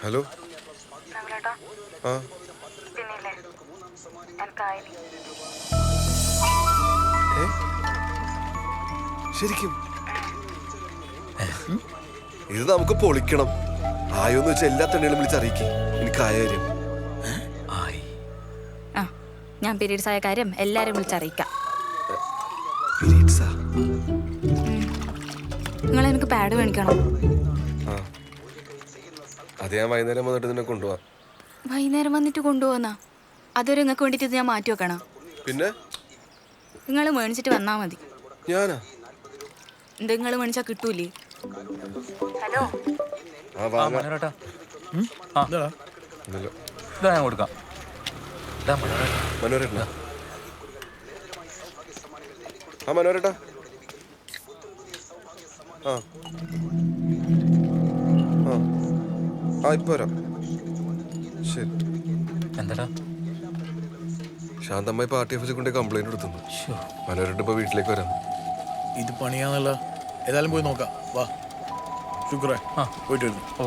Hello. ആ ശരിക്കും ഇത് നമുക്ക് പൊളിക്കണം. ആയോന്ന് വെച്ചാൽ എല്ലാ തണ്ണികളും വിളിച്ചറിയിക്കും എനിക്കായ കാര്യം. ഞാൻ പീരീഡ്സ് ആയ കാര്യം എല്ലാരും വിളിച്ചറിയിക്കാം. നിങ്ങൾ എനിക്ക് പാഡ് മേടിക്കണം. അത് ഞാൻ വൈകുന്നേരം വന്നിട്ട് നിന്നെ കൊണ്ടുപോവാ. വൈകുന്നേരം വന്നിട്ട് കൊണ്ടുപോകുന്ന അതൊരു നിങ്ങൾക്ക് വേണ്ടിട്ട് ഞാൻ മാറ്റി വെക്കണം. പിന്നെ നിങ്ങൾ മേടിച്ചിട്ട് വന്നാ മതി. ഞാനാ നിങ്ങൾ മേടിച്ചാ കിട്ടൂലേ? ഹലോ ഞാൻ കൊടുക്കാം. മനോരേട്ടാ. ആ മനോരേട്ടാ. ആ ആ ആ ഇപ്പൊ വരാം. ശരി. എന്താ ശാന്തമ്മായി പാർട്ടി ഓഫീസിൽ കൊണ്ട് കംപ്ലൈന്റ് കൊടുത്തു. മനോരേട്ട ഇപ്പൊ വീട്ടിലേക്ക് വരാം. ഇത് പണിയാന്നല്ല, ഏതായാലും പോയി നോക്കാം. വാ ശുക്രേ, പോയിട്ട് വരുന്നു. ഓ